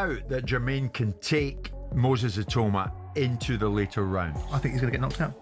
Out that Jermaine can take Moses Itauma into the later rounds. I think he's going to get knocked out.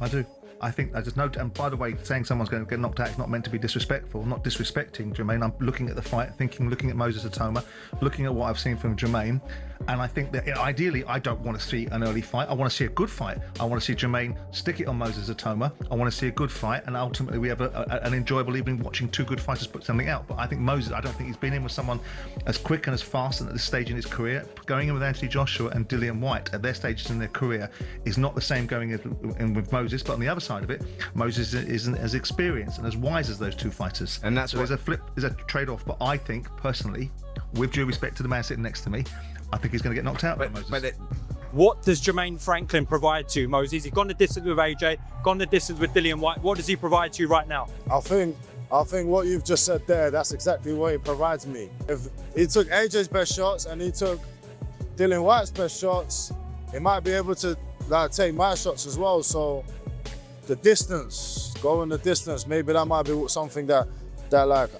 I do. I think I just know. And by the way, saying someone's going to get knocked out is not meant to be disrespectful. I'm not disrespecting Jermaine. I'm looking at the fight, looking at Moses Itauma, looking at what I've seen from Jermaine, and I think that ideally, I don't want to see an early fight. I want to see a good fight. I want to see Jermaine stick it on Moses Itauma. I want to see a good fight, and ultimately we have an enjoyable evening watching two good fighters put something out. But I think Moses, I don't think he's been in with someone as quick and as fast and at this stage in his career. Going in with Anthony Joshua and Dillian White at their stages in their career is not the same going in with Moses. But on the other side of it, Moses isn't as experienced and as wise as those two fighters. And that's so there's a trade-off. But I think personally, with due respect to the man sitting next to me, I think he's going to get knocked out by Moses. What does Jermaine Franklin provide to you, Moses? He's gone the distance with AJ, gone the distance with Dillian White. What does he provide to you right now? I think what you've just said there, that's exactly what he provides me. If he took AJ's best shots and he took Dillian White's best shots, he might be able to take my shots as well. So the distance, going the distance, maybe that might be something that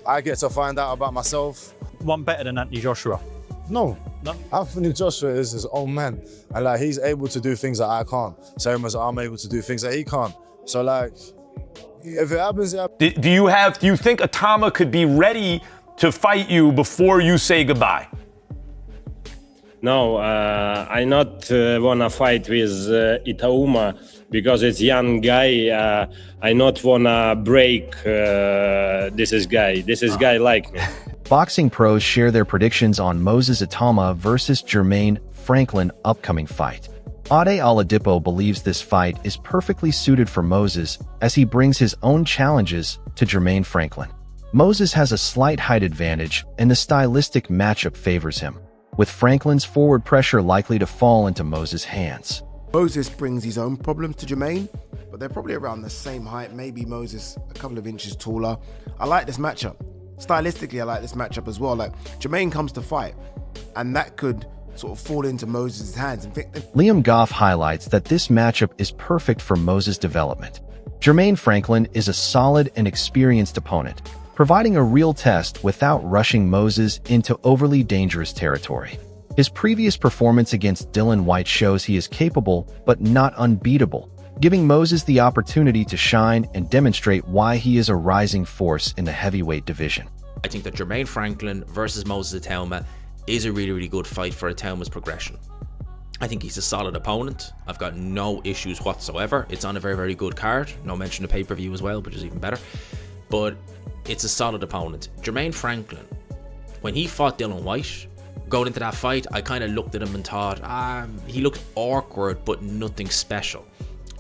I get to find out about myself. One better than Anthony Joshua? No. Anthony Joshua is his own man, and he's able to do things that I can't, same as I'm able to do things that he can't. So if it happens, do you think Itauma could be ready to fight you before you say goodbye? No, I not wanna fight with Itauma because it's young guy. I not wanna break this guy like me. Boxing pros share their predictions on Moses Itauma versus Jermaine Franklin upcoming fight. Ade Oladipo believes this fight is perfectly suited for Moses as he brings his own challenges to Jermaine Franklin. Moses has a slight height advantage and the stylistic matchup favors him, with Franklin's forward pressure likely to fall into Moses' hands. Moses brings his own problems to Jermaine, but they're probably around the same height, maybe Moses a couple of inches taller. I like this matchup. Stylistically, I like this matchup as well. Jermaine comes to fight, and that could sort of fall into Moses' hands. Liam Goff highlights that this matchup is perfect for Moses' development. Jermaine Franklin is a solid and experienced opponent, providing a real test without rushing Moses into overly dangerous territory. His previous performance against Dillian White shows he is capable but not unbeatable, giving Moses the opportunity to shine and demonstrate why he is a rising force in the heavyweight division. I think that Jermaine Franklin versus Moses Itauma is a really, really good fight for Itauma's progression. I think he's a solid opponent. I've got no issues whatsoever. It's on a very, very good card. No mention of pay-per-view as well, which is even better. But it's a solid opponent. Jermaine Franklin, when he fought Dillian White, going into that fight, I kind of looked at him and thought, he looked awkward, but nothing special.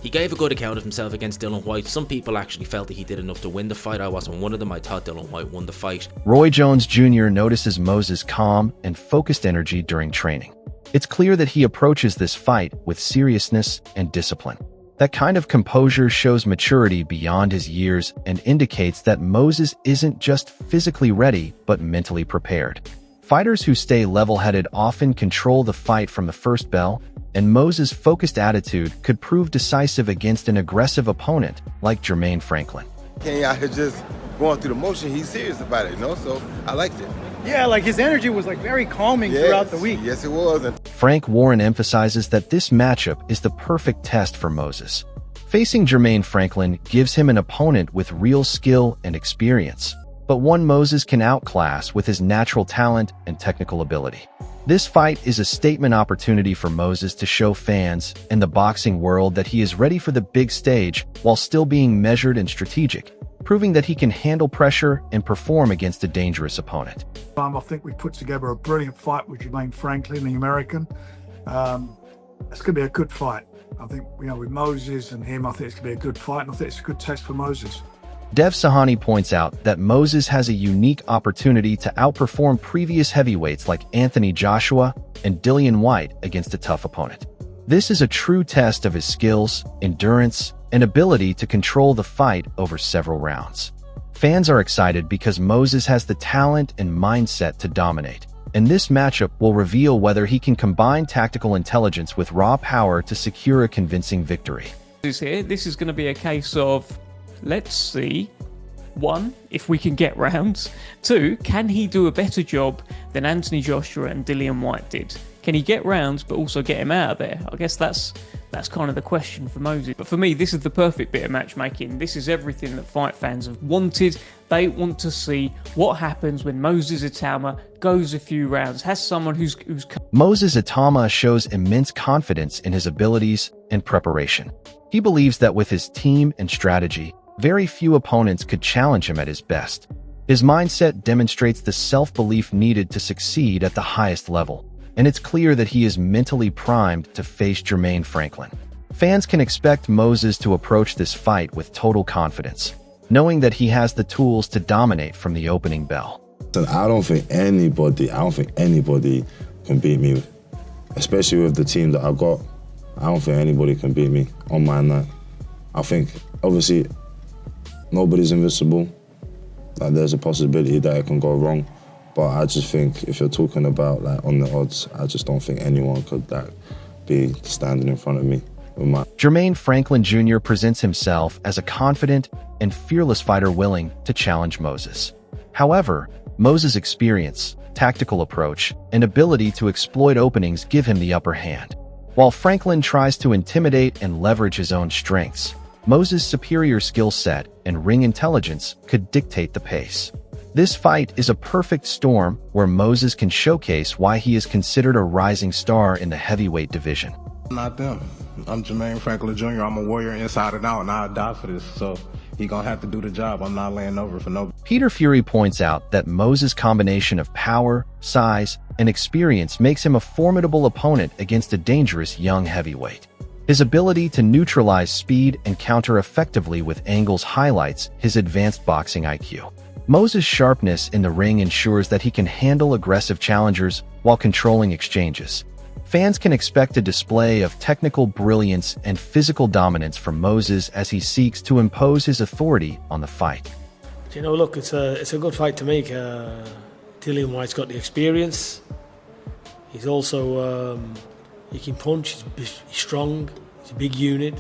He gave a good account of himself against Dillian White. Some people actually felt that he did enough to win the fight. I wasn't one of them. I thought Dillian White won the fight. Roy Jones Jr. notices Moses' calm and focused energy during training. It's clear that he approaches this fight with seriousness and discipline. That kind of composure shows maturity beyond his years and indicates that Moses isn't just physically ready, but mentally prepared. Fighters who stay level-headed often control the fight from the first bell, and Moses' focused attitude could prove decisive against an aggressive opponent like Jermaine Franklin. Came out here just going through the motion. He's serious about it, so I liked it. Yeah, his energy was very calming throughout the week. Yes, it was. Frank Warren emphasizes that this matchup is the perfect test for Moses. Facing Jermaine Franklin gives him an opponent with real skill and experience, but one Moses can outclass with his natural talent and technical ability. This fight is a statement opportunity for Moses to show fans and the boxing world that he is ready for the big stage while still being measured and strategic, proving that he can handle pressure and perform against a dangerous opponent. I think we put together a brilliant fight with Jermaine Franklin, the American. It's going to be a good fight. I think, with Moses and him, I think it's going to be a good fight, and I think it's a good test for Moses. Dev Sahani points out that Moses has a unique opportunity to outperform previous heavyweights like Anthony Joshua and Dillian White against a tough opponent. This is a true test of his skills, endurance, and ability to control the fight over several rounds. Fans are excited because Moses has the talent and mindset to dominate, and this matchup will reveal whether he can combine tactical intelligence with raw power to secure a convincing victory. This is going to be a case of, let's see One, if we can get rounds. Two, can he do a better job than Anthony Joshua and Dillian Whyte did? Can he get rounds but also get him out of there? I guess that's kind of the question for Moses. But for me, this is the perfect bit of matchmaking. This is everything that fight fans have wanted. They want to see what happens when Moses Itauma goes a few rounds, has someone who's... Moses Itauma shows immense confidence in his abilities and preparation. He believes that with his team and strategy, very few opponents could challenge him at his best. His mindset demonstrates the self-belief needed to succeed at the highest level, and it's clear that he is mentally primed to face Jermaine Franklin. Fans can expect Moses to approach this fight with total confidence, knowing that he has the tools to dominate from the opening bell. I don't think anybody can beat me, especially with the team that I've got. I don't think anybody can beat me on my night. I think, obviously, nobody's invincible. Like, there's a possibility that it can go wrong. But I just think if you're talking about like on the odds, I just don't think anyone could like be standing in front of me with my... Jermaine Franklin Jr. presents himself as a confident and fearless fighter willing to challenge Moses. However, Moses' experience, tactical approach, and ability to exploit openings give him the upper hand. While Franklin tries to intimidate and leverage his own strengths, Moses' superior skill set and ring intelligence could dictate the pace. This fight is a perfect storm where Moses can showcase why he is considered a rising star in the heavyweight division. Not them. I'm Jermaine Franklin Jr. I'm a warrior inside and out, and I die for this. So he gonna have to do the job. I'm not laying over for no... Peter Fury points out that Moses' combination of power, size, and experience makes him a formidable opponent against a dangerous young heavyweight. His ability to neutralize speed and counter effectively with angles highlights his advanced boxing IQ. Moses' sharpness in the ring ensures that he can handle aggressive challengers while controlling exchanges. Fans can expect a display of technical brilliance and physical dominance from Moses as he seeks to impose his authority on the fight. You know, look, it's a good fight to make. Dillian Whyte's got the experience. He's also, he can punch, he's strong, he's a big unit.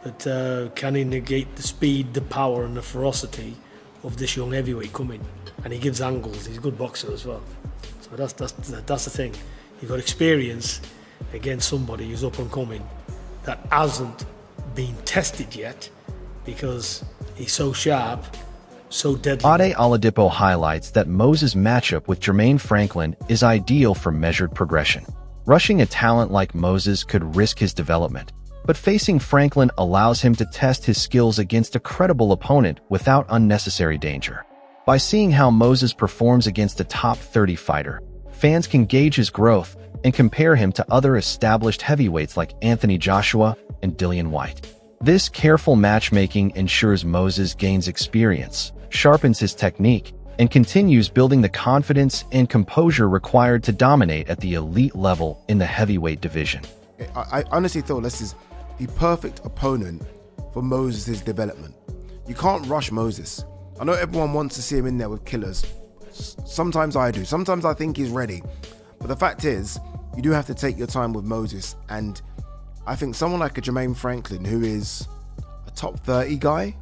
But can he negate the speed, the power and the ferocity of this young heavyweight coming? And he gives angles, he's a good boxer as well. So that's the thing. You've got experience against somebody who's up and coming that hasn't been tested yet because he's so sharp, so deadly. Ade Oladipo highlights that Moses' matchup with Jermaine Franklin is ideal for measured progression. Rushing a talent like Moses could risk his development, but facing Franklin allows him to test his skills against a credible opponent without unnecessary danger. By seeing how Moses performs against a top 30 fighter, fans can gauge his growth and compare him to other established heavyweights like Anthony Joshua and Dillian Whyte. This careful matchmaking ensures Moses gains experience, sharpens his technique, and continues building the confidence and composure required to dominate at the elite level in the heavyweight division. I honestly thought this is the perfect opponent for Moses' development. You can't rush Moses. I know everyone wants to see him in there with killers. Sometimes I do. Sometimes I think he's ready. But the fact is, you do have to take your time with Moses. And I think someone like a Jermaine Franklin, who is a top 30 guy,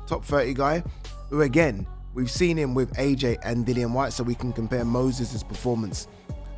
top 30 guy, who again, we've seen him with AJ and Dillian Whyte, so we can compare Moses' performance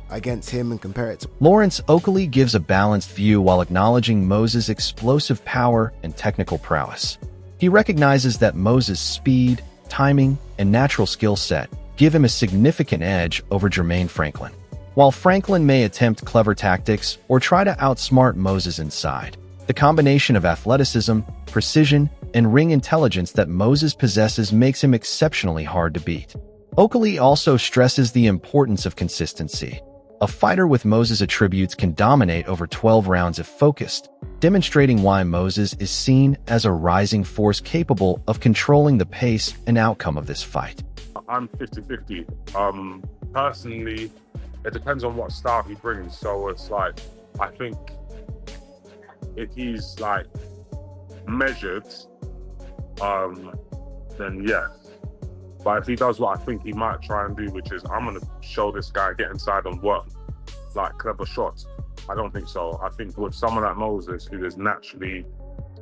against him and compare it to... Lawrence Oakley gives a balanced view while acknowledging Moses' explosive power and technical prowess. He recognizes that Moses' speed, timing, and natural skill set give him a significant edge over Jermaine Franklin. While Franklin may attempt clever tactics or try to outsmart Moses inside, the combination of athleticism, precision, and ring intelligence that Moses possesses makes him exceptionally hard to beat. Oakley also stresses the importance of consistency. A fighter with Moses' attributes can dominate over 12 rounds if focused, demonstrating why Moses is seen as a rising force capable of controlling the pace and outcome of this fight. I'm 50-50. Personally, it depends on what style he brings. So it's like, I think if he's like measured, then yes. But if he does what I think he might try and do, which is I'm gonna show this guy, get inside and work like clever shots, I don't think so. I think with someone like Moses, who is naturally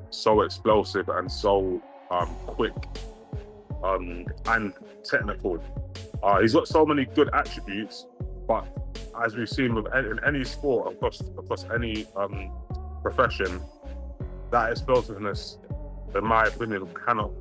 so explosive and so quick and technical. He's got so many good attributes, but as we've seen with in any sport across any profession, that explosiveness, in my opinion, cannot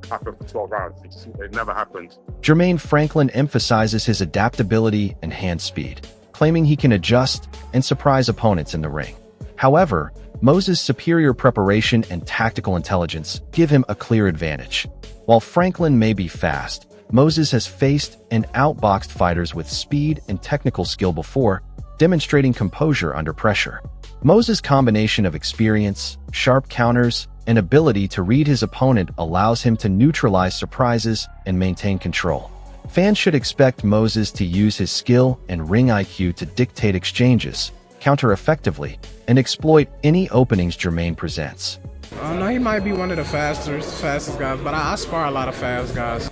happen for 12 rounds. It never happened. Jermaine Franklin emphasizes his adaptability and hand speed, claiming he can adjust and surprise opponents in the ring. However, Moses' superior preparation and tactical intelligence give him a clear advantage. While Franklin may be fast, Moses has faced and outboxed fighters with speed and technical skill before, demonstrating composure under pressure. Moses' combination of experience, sharp counters, and ability to read his opponent allows him to neutralize surprises and maintain control. Fans should expect Moses to use his skill and ring IQ to dictate exchanges, counter effectively, and exploit any openings Jermaine presents. No, he might be one of the fastest guys, but I spar a lot of fast guys.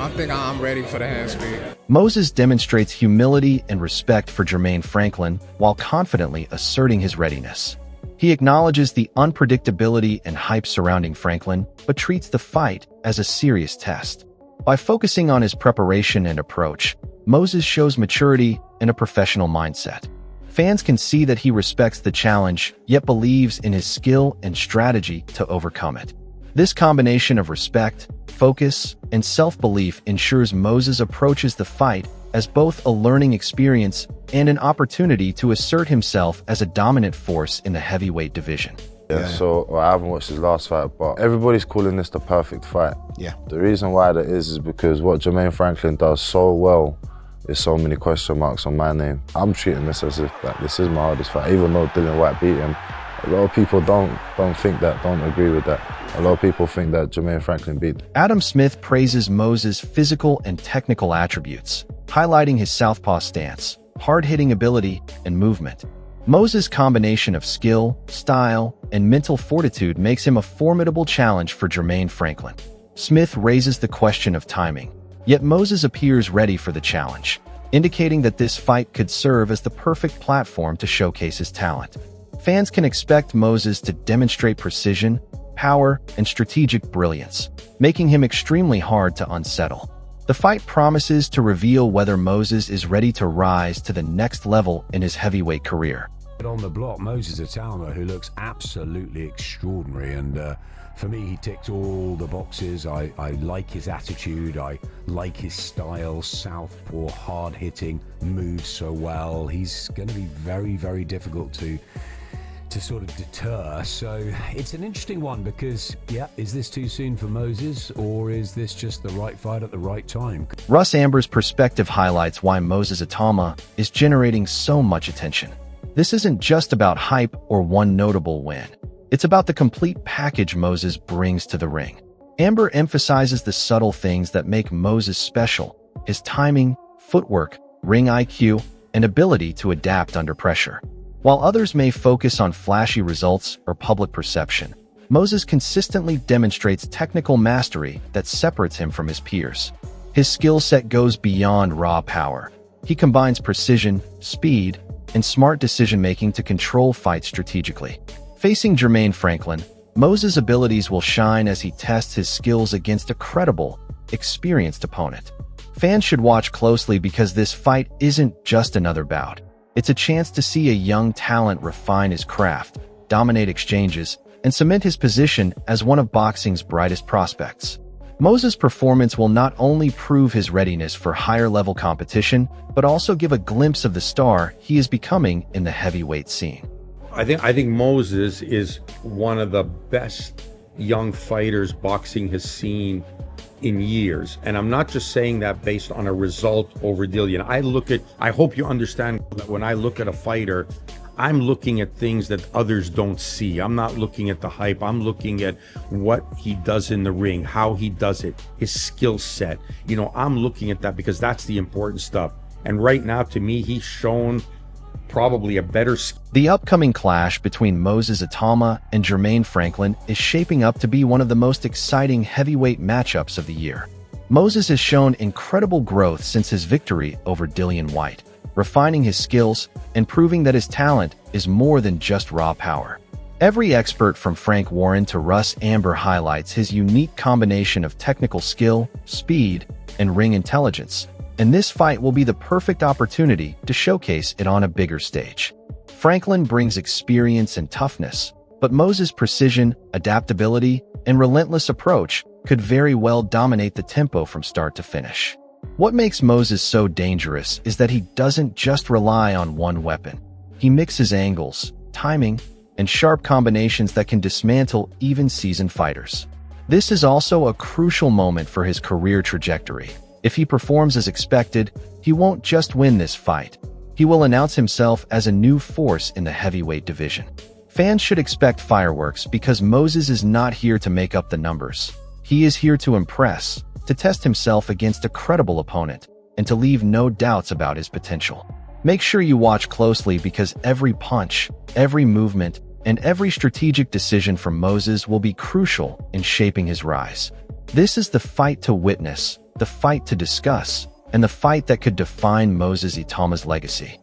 I think I'm ready for the hand speed. Moses demonstrates humility and respect for Jermaine Franklin while confidently asserting his readiness. He acknowledges the unpredictability and hype surrounding Franklin, but treats the fight as a serious test. By focusing on his preparation and approach, Moses shows maturity and a professional mindset. Fans can see that he respects the challenge, yet believes in his skill and strategy to overcome it. This combination of respect, focus, and self-belief ensures Moses approaches the fight as both a learning experience and an opportunity to assert himself as a dominant force in the heavyweight division. So I haven't watched his last fight, but everybody's calling this the perfect fight. Yeah. The reason why that is because what Jermaine Franklin does so well is so many question marks on my name. I'm treating this as if this is my hardest fight, even though Dillian Whyte beat him. A lot of people don't think that, don't agree with that. A lot of people think that Jermaine Franklin beat. Adam Smith praises Moses' physical and technical attributes, highlighting his southpaw stance, hard-hitting ability, and movement. Moses' combination of skill, style, and mental fortitude makes him a formidable challenge for Jermaine Franklin. Smith raises the question of timing, yet Moses appears ready for the challenge, indicating that this fight could serve as the perfect platform to showcase his talent. Fans can expect Moses to demonstrate precision, power, and strategic brilliance, making him extremely hard to unsettle. The fight promises to reveal whether Moses is ready to rise to the next level in his heavyweight career. On the block, Moses Itauma, who looks absolutely extraordinary, and for me, he ticked all the boxes. I like his attitude, I like his style, southpaw, hard-hitting, moves so well. He's going to be very, very difficult to sort of deter. So it's an interesting one because, is this too soon for Moses, or is this just the right fight at the right time? Russ Amber's perspective highlights why Moses Itauma is generating so much attention. This isn't just about hype or one notable win. It's about the complete package Moses brings to the ring. Amber emphasizes the subtle things that make Moses special: his timing, footwork, ring IQ, and ability to adapt under pressure. While others may focus on flashy results or public perception, Moses consistently demonstrates technical mastery that separates him from his peers. His skill set goes beyond raw power. He combines precision, speed, and smart decision-making to control fights strategically. Facing Jermaine Franklin, Moses' abilities will shine as he tests his skills against a credible, experienced opponent. Fans should watch closely because this fight isn't just another bout. It's a chance to see a young talent refine his craft, dominate exchanges, and cement his position as one of boxing's brightest prospects. Moses' performance will not only prove his readiness for higher-level competition, but also give a glimpse of the star he is becoming in the heavyweight scene. I think Moses is one of the best young fighters boxing has seen in years. And I'm not just saying that based on a result over Dillian. I hope you understand that when I look at a fighter, I'm looking at things that others don't see. I'm not looking at the hype. I'm looking at what he does in the ring, how he does it, his skill set. I'm looking at that because that's the important stuff. And right now, to me, he's shown probably a better skill. The upcoming clash between Moses Itauma and Jermaine Franklin is shaping up to be one of the most exciting heavyweight matchups of the year. Moses has shown incredible growth since his victory over Dillian Whyte, refining his skills and proving that his talent is more than just raw power. Every expert from Frank Warren to Russ Amber highlights his unique combination of technical skill, speed, and ring intelligence, and this fight will be the perfect opportunity to showcase it on a bigger stage. Franklin brings experience and toughness, but Moses' precision, adaptability, and relentless approach could very well dominate the tempo from start to finish. What makes Moses so dangerous is that he doesn't just rely on one weapon. He mixes angles, timing, and sharp combinations that can dismantle even seasoned fighters. This is also a crucial moment for his career trajectory. If he performs as expected, he won't just win this fight. He will announce himself as a new force in the heavyweight division. Fans should expect fireworks because Moses is not here to make up the numbers. He is here to impress, to test himself against a credible opponent, and to leave no doubts about his potential. Make sure you watch closely because every punch, every movement, and every strategic decision from Moses will be crucial in shaping his rise. This is the fight to witness, the fight to discuss, and the fight that could define Moses Itauma's legacy.